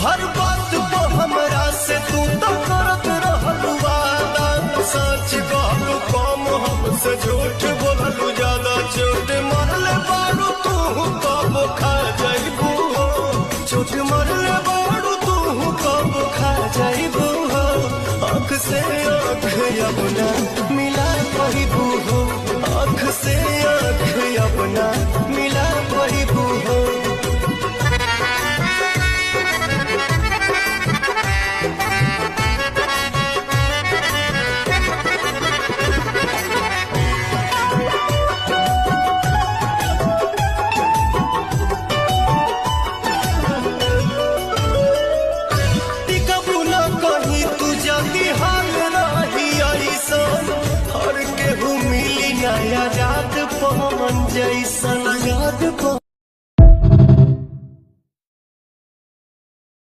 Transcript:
हर बात को हमरा से तू तो करत रहलू वादा, सच कहलू कम हमसे झूठ बोललू ज्यादा, चोट मरले बारू तू कब खा जाइबू हो, चोट मरले बारू तू कब खा जाइबू हो, आँख से आँख अब ना